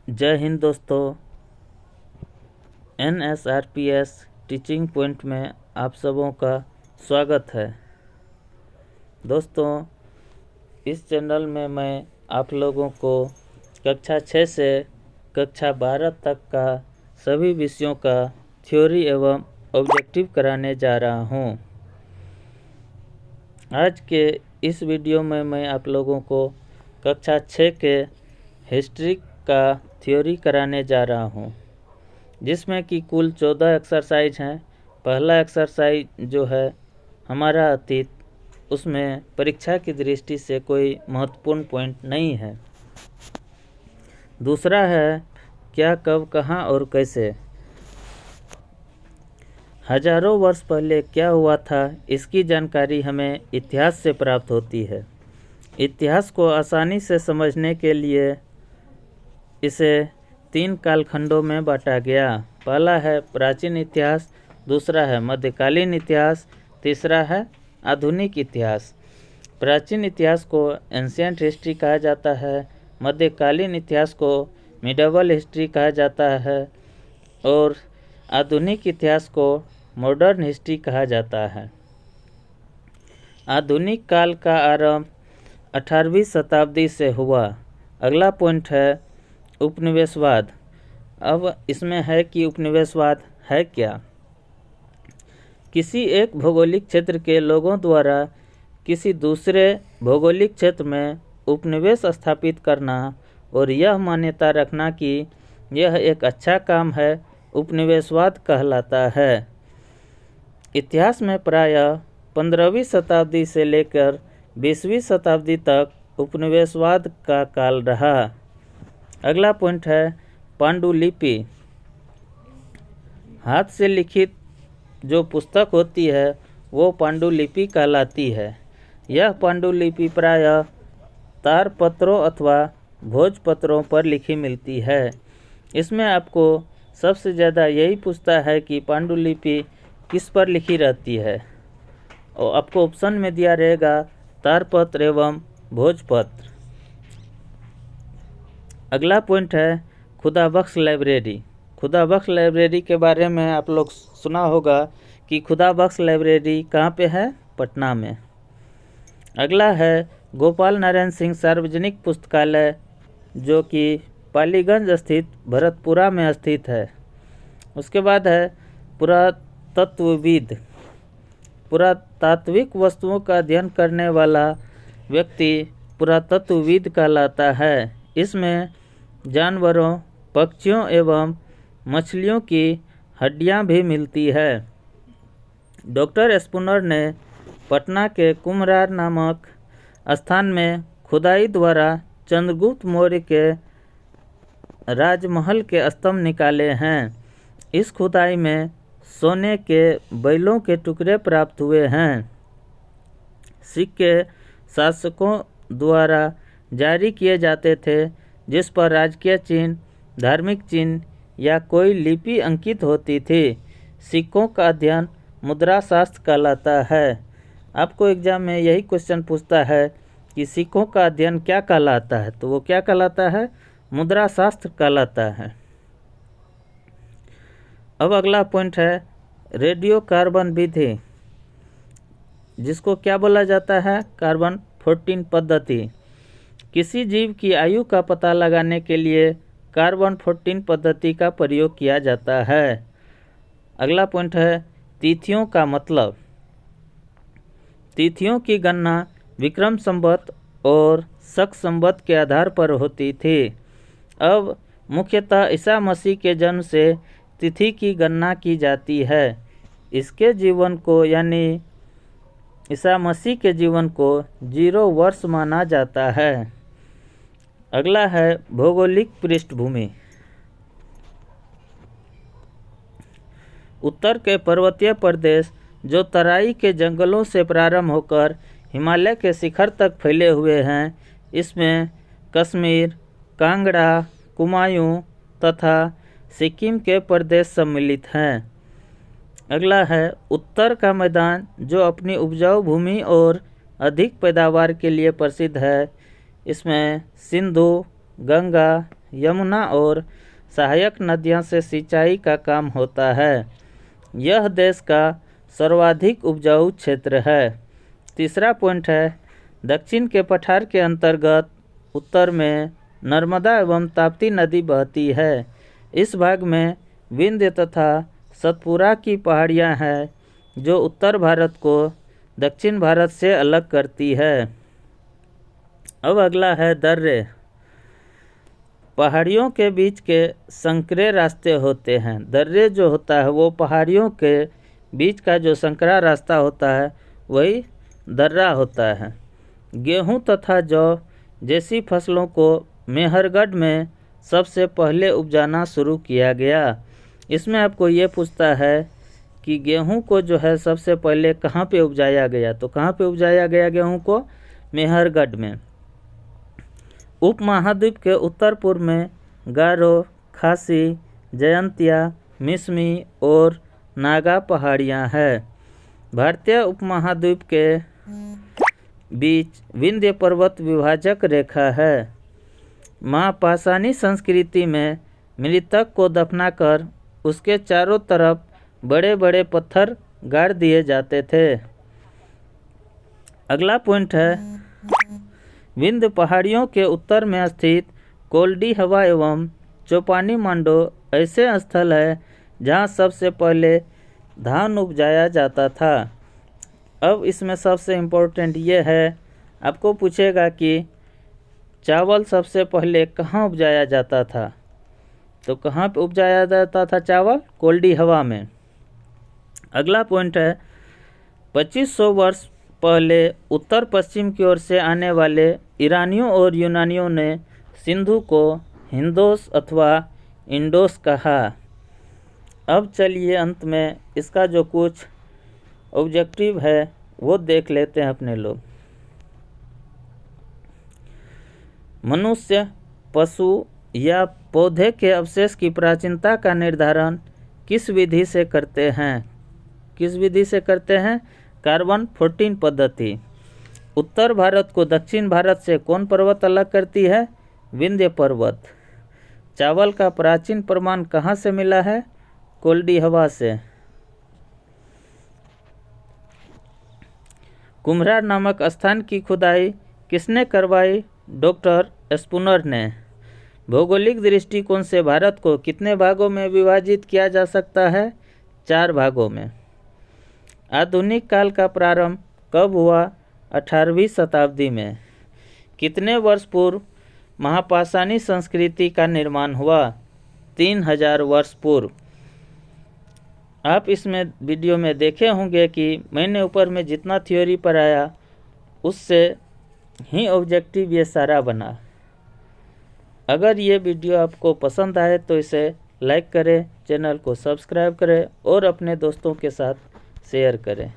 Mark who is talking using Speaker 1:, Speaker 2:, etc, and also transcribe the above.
Speaker 1: जय हिंद दोस्तों। NSRPS teaching point में आप सबों का स्वागत है। दोस्तों, इस चैनल में मैं आप लोगों को कक्षा 6 से कक्षा 12 तक का सभी विषयों का थ्योरी एवं ऑब्जेक्टिव कराने जा रहा हूं। आज के इस वीडियो में मैं आप लोगों को कक्षा 6 के हिस्ट्री का थ्योरी कराने जा रहा हूं, जिसमें कि कुल 14 एक्सरसाइज हैं। पहला एक्सरसाइज जो है हमारा अतीत, उसमें परीक्षा की दृष्टि से कोई महत्वपूर्ण पॉइंट नहीं है। दूसरा है क्या, कब, कहाँ और कैसे। हजारों वर्ष पहले क्या हुआ था, इसकी जानकारी हमें इतिहास से प्राप्त होती है। इतिहास को आसानी से समझने के लिए इसे 3 कालखंडों में बांटा गया। पहला है प्राचीन इतिहास, दूसरा है मध्यकालीन इतिहास, तीसरा है आधुनिक इतिहास। प्राचीन इतिहास को एंशिएंट हिस्ट्री कहा जाता है, मध्यकालीन इतिहास को मिडिवल हिस्ट्री कहा जाता है और आधुनिक इतिहास को मॉडर्न हिस्ट्री कहा जाता है। आधुनिक काल का आरंभ 18वीं शताब्दी से हुआ। अगला पॉइंट है उपनिवेशवाद। अब इसमें है कि उपनिवेशवाद है क्या। किसी एक भौगोलिक क्षेत्र के लोगों द्वारा किसी दूसरे भौगोलिक क्षेत्र में उपनिवेश स्थापित करना और यह मान्यता रखना कि यह एक अच्छा काम है, उपनिवेशवाद कहलाता है। इतिहास में प्रायः 15वीं शताब्दी से लेकर 20वीं शताब्दी तक उपनिवेशवाद का काल रहा। अगला पॉइंट है पांडुलिपि। हाथ से लिखित जो पुस्तक होती है वो पांडुलिपि कहलाती है। यह पांडुलिपि प्रायः तारपत्रों अथवा भोजपत्रों पर लिखी मिलती है। इसमें आपको सबसे ज़्यादा यही पूछता है कि पांडुलिपि किस पर लिखी रहती है, और आपको ऑप्शन में दिया रहेगा तारपत्र एवं भोजपत्र। अगला पॉइंट है खुदाबख्श लाइब्रेरी। खुदाबख्श लाइब्रेरी के बारे में आप लोग सुना होगा कि खुदाबख्श लाइब्रेरी कहाँ पे है, पटना में। अगला है गोपाल नारायण सिंह सार्वजनिक पुस्तकालय, जो कि पालीगंज स्थित भरतपुरा में स्थित है। उसके बाद है पुरातत्वविद। पुरातात्विक वस्तुओं का अध्ययन करने वाला व्यक्ति पुरातत्वविद कहलाता है। इसमें जानवरों, पक्षियों एवं मछलियों की हड्डियां भी मिलती है। डॉक्टर स्पूनर ने पटना के कुम्हरार नामक स्थान में खुदाई द्वारा चंद्रगुप्त मौर्य के राजमहल के स्तंभ निकाले हैं। इस खुदाई में सोने के बैलों के टुकड़े प्राप्त हुए हैं। सिक्के शासकों द्वारा जारी किए जाते थे, जिस पर राजकीय चिन्ह, धार्मिक चिन्ह या कोई लिपि अंकित होती थी। सिक्कों का अध्ययन मुद्रा शास्त्र कहलाता है। आपको एग्जाम में यही क्वेश्चन पूछता है कि सिक्कों का अध्ययन क्या कहलाता है, तो वो क्या कहलाता है, मुद्रा शास्त्र कहलाता है। अब अगला पॉइंट है रेडियो कार्बन विधि, जिसको क्या बोला जाता है, कार्बन 14 पद्धति। किसी जीव की आयु का पता लगाने के लिए कार्बन 14 पद्धति का प्रयोग किया जाता है। अगला पॉइंट है तिथियों का मतलब। तिथियों की गणना विक्रम संवत और शक संवत के आधार पर होती थी। अब मुख्यतः ईसा मसीह के जन्म से तिथि की गणना की जाती है। इसके जीवन को, यानी ईसा मसीह के जीवन को 0 वर्ष माना जाता है। अगला है भौगोलिक पृष्ठभूमि। उत्तर के पर्वतीय प्रदेश जो तराई के जंगलों से प्रारंभ होकर हिमालय के शिखर तक फैले हुए हैं, इसमें कश्मीर, कांगड़ा, कुमायूं तथा सिक्किम के प्रदेश सम्मिलित हैं। अगला है उत्तर का मैदान, जो अपनी उपजाऊ भूमि और अधिक पैदावार के लिए प्रसिद्ध है। इसमें सिंधु, गंगा, यमुना और सहायक नदियों से सिंचाई का काम होता है। यह देश का सर्वाधिक उपजाऊ क्षेत्र है। तीसरा पॉइंट है, दक्षिण के पठार के अंतर्गत उत्तर में नर्मदा एवं ताप्ती नदी बहती है। इस भाग में विंध्य तथा सतपुरा की पहाड़ियाँ हैं जो उत्तर भारत को दक्षिण भारत से अलग करती है। अब अगला है दर्रे। पहाड़ियों के बीच के संकरे रास्ते होते हैं। दर्रे जो होता है वो पहाड़ियों के बीच का जो संकरा रास्ता होता है वही दर्रा होता है। गेहूं तथा जौ जैसी फसलों को मेहरगढ़ में सबसे पहले उपजाना शुरू किया गया। इसमें आपको ये पूछता है कि गेहूं को जो है सबसे पहले कहाँ पे उपजाया गया, तो कहाँ पे उपजाया गया गेहूं को? मेहरगढ़ में। उपमहाद्वीप के उत्तर पूर्व में गारो, खासी, जयंतिया, मिसमी और नागा पहाड़ियाँ हैं। भारतीय उपमहाद्वीप के बीच विंध्य पर्वत विभाजक रेखा है। महापाषाणी संस्कृति में मृतक को दफनाकर उसके चारों तरफ बड़े बड़े पत्थर गाड़ दिए जाते थे। अगला पॉइंट है, विंध्य पहाड़ियों के उत्तर में स्थित कोल्डी हवा एवं चौपानी मांडो ऐसे स्थल है जहाँ सबसे पहले धान उपजाया जाता था। अब इसमें सबसे इम्पोर्टेंट ये है, आपको पूछेगा कि चावल सबसे पहले कहाँ उपजाया जाता था, तो कहाँ पे उपजाया जाता था चावल? कोल्डी हवा में। अगला पॉइंट है, 2500 वर्ष पहले उत्तर पश्चिम की ओर से आने वाले ईरानियों और यूनानियों ने सिंधु को हिंदोस अथवा इंडोस कहा। अब चलिए अंत में इसका जो कुछ ऑब्जेक्टिव है वो देख लेते हैं अपने लोग। मनुष्य, पशु या पौधे के अवशेष की प्राचीनता का निर्धारण किस विधि से करते हैं? किस विधि से करते हैं? कार्बन 14 पद्धति। उत्तर भारत को दक्षिण भारत से कौन पर्वत अलग करती है? विंध्य पर्वत। चावल का प्राचीन प्रमाण कहाँ से मिला है? कोल्डी हवा से। कुम्हरार नामक स्थान की खुदाई किसने करवाई? डॉक्टर स्पूनर ने। भौगोलिक दृष्टिकोण से भारत को कितने भागों में विभाजित किया जा सकता है? 4 भागों में। आधुनिक काल का प्रारंभ कब हुआ? 18वीं शताब्दी में। कितने वर्ष पूर्व महापाषाणी संस्कृति का निर्माण हुआ? 3000 वर्ष पूर्व। आप इसमें वीडियो में देखे होंगे कि मैंने ऊपर में जितना थ्योरी पढ़ाया उससे ही ऑब्जेक्टिव ये सारा बना। अगर ये वीडियो आपको पसंद आए तो इसे लाइक करें, चैनल को सब्सक्राइब करें और अपने दोस्तों के साथ शेयर करें।